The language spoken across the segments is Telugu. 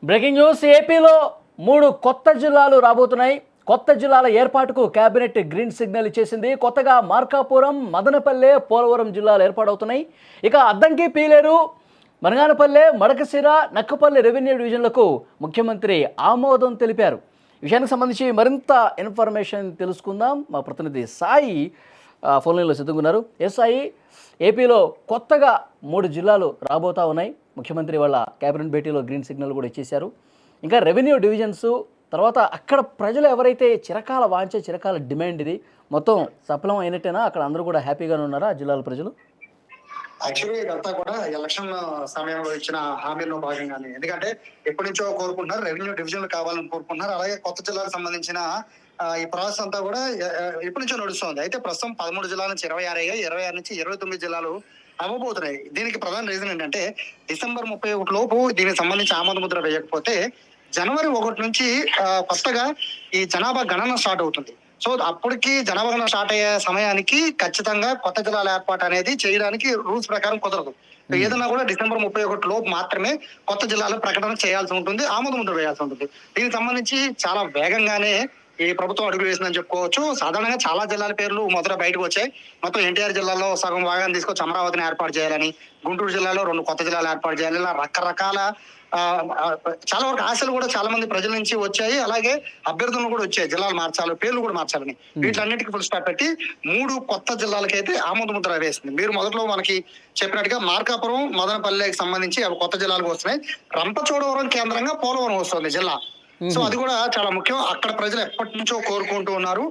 Breaking news. ఏపీలో 3 కొత్త జిల్లాలు రాబోతున్నాయి. కొత్త జిల్లాల ఏర్పాటుకు కేబినెట్ గ్రీన్ సిగ్నల్ ఇచ్చేసింది. కొత్తగా మార్కాపురం, మదనపల్లె, పోలవరం జిల్లాలు ఏర్పాటవుతున్నాయి. ఇక అద్దంకి, పీలేరు, మనగానపల్లె, మడకశిర, నక్కపల్లి రెవెన్యూ డివిజన్లకు ముఖ్యమంత్రి ఆమోదం తెలిపారు. ఈ విషయానికి సంబంధించి మరింత ఇన్ఫర్మేషన్ తెలుసుకుందాం. మా ప్రతినిధి సాయి ఫోన్ లైన్లో సిద్ధంగా ఉన్నారు. సాయి, ఏపీలో కొత్తగా 3 జిల్లాలు రాబోతా ఉన్నాయి. ముఖ్యమంత్రి వాళ్ళ కేబినెట్ భేటీలో గ్రీన్ సిగ్నల్ కూడా ఇచ్చేశారు. ఇంకా రెవెన్యూ డివిజన్స్ తర్వాత అక్కడ ప్రజలు ఎవరైతే చిరకాల వాంచే, చిరకాల డిమాండ్ ఇది మొత్తం సఫలం అయినట్టేనా? అక్కడ అందరూ కూడా హ్యాపీగానే ఉన్నారా ఆ జిల్లాల ప్రజలు? యాక్చువల్లీ ఇదంతా కూడా ఎలక్షన్ సమయంలో ఇచ్చిన హామీల్లో భాగంగానే. ఎందుకంటే ఎప్పటి నుంచో కోరుకుంటున్నారు, రెవెన్యూ డివిజన్లు కావాలని కోరుకుంటున్నారు. అలాగే కొత్త జిల్లాకు సంబంధించిన ఈ ప్రాసెస్ అంతా కూడా ఎప్పటి నుంచో నడుస్తుంది. అయితే ప్రస్తుతం 13 జిల్లాల నుంచి 26 అయ్యాయి. 26 నుంచి 29 జిల్లాలు అవ్వబోతున్నాయి. దీనికి ప్రధాన రీజన్ ఏంటంటే డిసెంబర్ 31 లోపు దీనికి సంబంధించి ఆమోద ముద్ర వేయకపోతే జనవరి 1 నుంచి కొత్తగా ఈ జనాభా గణన స్టార్ట్ అవుతుంది. సో అప్పటికి జనాభా గణన స్టార్ట్ అయ్యే సమయానికి ఖచ్చితంగా కొత్త జిల్లాల ఏర్పాటు అనేది చేయడానికి రూల్స్ ప్రకారం కుదరదు. ఏదన్నా కూడా డిసెంబర్ 31 లోపు మాత్రమే కొత్త జిల్లాల ప్రకటన చేయాల్సి ఉంటుంది, ఆమోద ముద్ర వేయాల్సి ఉంటుంది. దీనికి సంబంధించి చాలా వేగంగానే ఈ ప్రభుత్వం అడుగులు వేసిందని చెప్పుకోవచ్చు. సాధారణంగా చాలా జిల్లాల పేర్లు మొదట బయటకు వచ్చాయి. మొత్తం ఎన్టీఆర్ జిల్లాలో సగం భాగాన్ని తీసుకొచ్చి అమరావతిని ఏర్పాటు చేయాలని, గుంటూరు జిల్లాలో 2 కొత్త జిల్లాలు ఏర్పాటు చేయాలి, ఇలా రకరకాల చాలా వరకు ఆశలు కూడా చాలా మంది ప్రజల నుంచి వచ్చాయి. అలాగే అభ్యర్థులు కూడా వచ్చాయి, జిల్లాలు మార్చాలి, పేర్లు కూడా మార్చాలని. వీటన్నిటికీ ఫుల్ స్టాప్ పెట్టి 3 కొత్త జిల్లాలకైతే ఆమోద ముద్ర వేసింది. మీరు మొదట్లో మనకి చెప్పినట్టుగా మార్కాపురం, మదనపల్లెకి సంబంధించి అవి కొత్త జిల్లాలకు వస్తున్నాయి. రంపచోడవరం కేంద్రంగా పోలవరం వస్తుంది జిల్లా. సో అది కూడా చాలా ముఖ్యం. అక్కడ ప్రజలు ఎప్పటి నుంచో కోరుకుంటూ ఉన్నారు.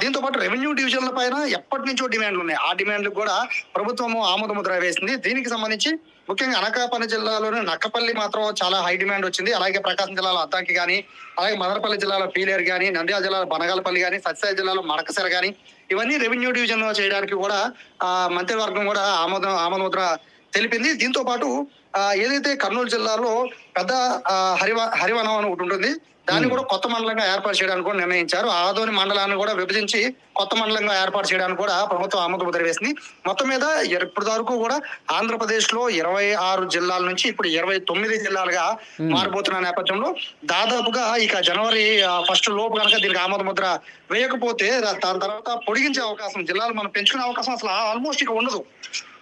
దీంతో పాటు రెవెన్యూ డివిజన్ల పైన ఎప్పటి నుంచో డిమాండ్లు ఉన్నాయి. ఆ డిమాండ్లు కూడా ప్రభుత్వం ఆమోద ముద్ర వేసింది. దీనికి సంబంధించి ముఖ్యంగా అనకాపల్లి జిల్లాలోనే నక్కపల్లి మాత్రం చాలా హై డిమాండ్ వచ్చింది. అలాగే ప్రకాశం జిల్లాలో అద్దంకి కానీ, అలాగే మదనపల్లి జిల్లాలో పీలేరు కానీ, నంద్యాల జిల్లాలో బనగాలపల్లి కానీ, సత్యసాయి జిల్లాలో మడకసిర కానీ, ఇవన్నీ రెవెన్యూ డివిజన్ చేయడానికి కూడా మంత్రివర్గం కూడా ఆమోద ముద్ర తెలిపింది. దీంతో పాటు ఏదైతే కర్నూలు జిల్లాలో పెద్ద హరివనం అని ఒకటి ఉంటుంది, దాన్ని కూడా కొత్త మండలంగా ఏర్పాటు చేయడానికి కూడా నిర్ణయించారు. ఆదోని మండలాన్ని కూడా విభజించి కొత్త మండలంగా ఏర్పాటు చేయడానికి కూడా ప్రభుత్వం ఆమోద ముద్ర వేసింది. మొత్తం మీద ఇప్పటి వరకు కూడా ఆంధ్రప్రదేశ్ లో 26 జిల్లాల నుంచి ఇప్పుడు 29 జిల్లాలుగా మారిపోతున్న నేపథ్యంలో దాదాపుగా ఇక జనవరి 1 లోపు కనుక దీనికి ఆమోద ముద్ర వేయకపోతే దాని తర్వాత పొడిగించే అవకాశం, జిల్లాలు మనం పెంచుకునే అవకాశం అసలు ఆల్మోస్ట్ ఇక ఉండదు.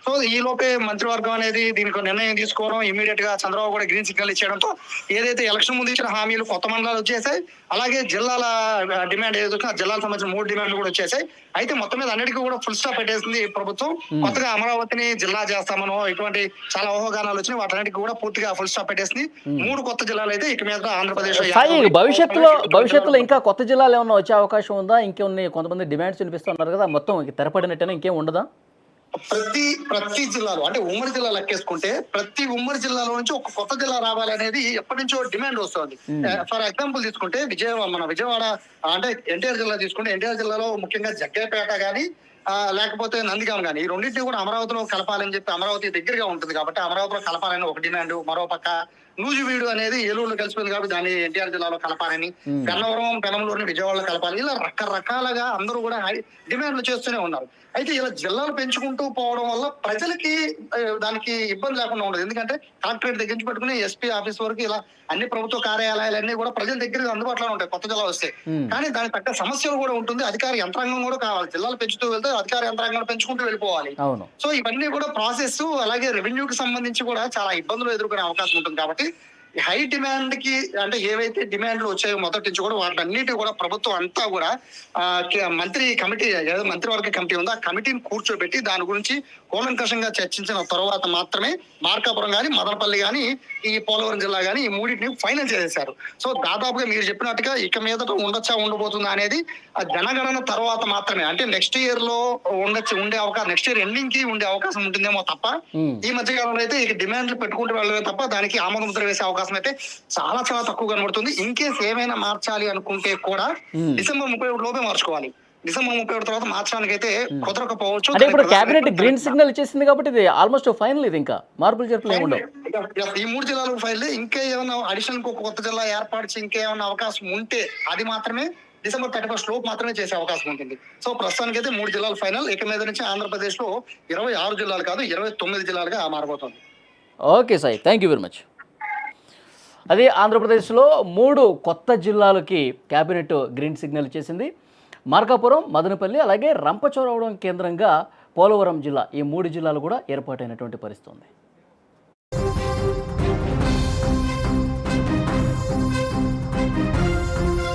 సో ఈ లోపే మంత్రివర్గం అనేది దీనికి నిర్ణయం తీసుకోవడం, ఇమీడియట్ గా చంద్రబాబు కూడా గ్రీన్ సిగ్నల్ ఇచ్చేయడంతో ఏదైతే ఎలక్షన్ ముందు ఇచ్చిన హామీలు కొత్త మండలాలు వచ్చేసాయి. అలాగే జిల్లాల డిమాండ్ ఏదైతే ఆ జిల్లాలకు సంబంధించిన 3 డిమాండ్లు కూడా వచ్చేసాయి. అయితే మొత్తం మీద అన్నిటికీ కూడా ఫుల్ స్టాప్ పెట్టేసింది ప్రభుత్వం. కొత్తగా అమరావతిని జిల్లా చేస్తామనో ఇటువంటి చాలా ఊహాగానాలు వచ్చినాయి. వాటన్నిటికీ కూడా పూర్తిగా ఫుల్ స్టాప్ పెట్టేసింది. 3 కొత్త జిల్లాలు అయితే ఇక మీద ఆంధ్రప్రదేశ్ భవిష్యత్తులో ఇంకా కొత్త జిల్లాలు ఏమన్నా వచ్చే అవకాశం ఉందా? ఇంకేమన్నా కొంతమంది డిమాండ్స్ వినిపిస్తున్నారు కదా, మొత్తం తెరపడినట్టేనా, ఇంకేం ఉండదా? ప్రతి జిల్లాలో అంటే ఉమ్మడి జిల్లా లెక్కేసుకుంటే ప్రతి ఉమ్మడి జిల్లాలో నుంచి ఒక కొత్త జిల్లా రావాలనేది ఎప్పటి నుంచో డిమాండ్ వస్తుంది. ఫర్ ఎగ్జాంపుల్ తీసుకుంటే విజయవాడ అంటే ఎన్టీఆర్ జిల్లా తీసుకుంటే ఎన్టీఆర్ జిల్లాలో ముఖ్యంగా జగ్గైపేట గానీ లేకపోతే నందిగాం కానీ ఈ రెండింటిని కూడా అమరావతిలో కలపాలని చెప్పి, అమరావతి దగ్గరగా ఉంటుంది కాబట్టి అమరావతిలో కలపాలని ఒక డిమాండ్. మరో పక్క నూజివీడు అనేది ఏలూరులో కలిసిపోయింది కాబట్టి దాన్ని ఎన్టీఆర్ జిల్లాలో కలపాలని, గన్నవరం, పెనమలూరుని విజయవాడలో కలపాలి, ఇలా రకరకాలుగా అందరూ కూడా డిమాండ్లు చేస్తూనే ఉన్నారు. అయితే ఇలా జిల్లాలు పెంచుకుంటూ పోవడం వల్ల ప్రజలకి దానికి ఇబ్బంది లేకుండా ఉండదు. ఎందుకంటే కలెక్టరేట్ దగ్గర నుంచి పెట్టుకుని ఎస్పీ ఆఫీస్ వరకు ఇలా అన్ని ప్రభుత్వ కార్యాలయాలన్నీ కూడా ప్రజల దగ్గర అందుబాటులో ఉంటాయి కొత్త జిల్లా వస్తే. కానీ దానికి తగ్గ సమస్యలు కూడా ఉంటుంది, అధికార యంత్రాంగం కూడా కావాలి. జిల్లాలు పెంచుతూ వెళ్తే అధికార యంత్రాంగం పెంచుకుంటూ వెళ్ళిపోవాలి. సో ఇవన్నీ కూడా ప్రాసెస్, అలాగే రెవెన్యూకి సంబంధించి కూడా చాలా ఇబ్బందులు ఎదుర్కొనే అవకాశం ఉంటుంది. కాబట్టి హై డిమాండ్ కి అంటే ఏవైతే డిమాండ్లు వచ్చాయో మొదటి నుంచి కూడా వాటన్నిటి కూడా ప్రభుత్వం అంతా కూడా మంత్రివర్గ కమిటీ ఉందో ఆ కమిటీని కూర్చోబెట్టి దాని గురించి కూలంకషంగా చర్చించిన తర్వాత మాత్రమే మార్కాపురం గానీ, మదనపల్లి గానీ, ఈ పోలవరం జిల్లా గానీ ఈ 3టిని ఫైనల్ చేసేశారు. సో దాదాపుగా మీరు చెప్పినట్టుగా ఇక మీదట ఉండబోతుందా అనేది ఆ జనగణన తర్వాత మాత్రమే, అంటే నెక్స్ట్ ఇయర్ లో ఉండే అవకాశం, నెక్స్ట్ ఇయర్ ఎండింగ్ కి ఉండే అవకాశం ఉంటుందేమో తప్ప ఈ మధ్య కాలంలో అయితే ఇక డిమాండ్లు పెట్టుకుంటూ వెళ్ళడమే తప్ప దానికి ఆమోద ముద్ర వేసే అవకాశం అయితే చాలా చాలా తక్కువ కనబడుతుంది. ఇన్ కేసు ఏమైనా మార్చాలి అనుకుంటే కూడా డిసెంబర్ 31 లోపే మార్చుకోవాలి. డిసెంబర్ 31 తర్వాత మార్చడానికి అయితే కుదరకపోవచ్చు. అంటే ఇప్పుడు కేబినెట్ గ్రీన్ సిగ్నల్ ఇచ్చేసింది కాబట్టి ఇది ఆల్మోస్ట్ ఫైనల్, ఇది ఇంకా మార్పులు చేర్పులు ఏముండవు. ఈ 3 జిల్లాలకు ఫైల్. ఇంకా ఏమైనా అడిషనల్ కొత్త జిల్లా ఏర్పాటు ఇంకేమైనా అవకాశం ఉంటే అది మాత్రమే డిసెంబర్ 31 లోపు మాత్రమే చేసే అవకాశం ఉంటుంది. సో ప్రస్తుతానికి అయితే 3 జిల్లాలు ఫైనల్. ఇక మీద నుంచి ఆంధ్రప్రదేశ్ లో 26 జిల్లాలు కాదు 29 జిల్లాలుగా మారబోతుంది. Okay Sai, thank you very much. అది ఆంధ్రప్రదేశ్లో 3 కొత్త జిల్లాలకి కేబినెట్ గ్రీన్ సిగ్నల్ చేసింది. మార్కాపురం, మదనపల్లి అలాగే రంపచోడవరం కేంద్రంగా పోలవరం జిల్లా, ఈ 3 జిల్లాలు కూడా ఏర్పాటైనటువంటి పరిస్థితి ఉంది.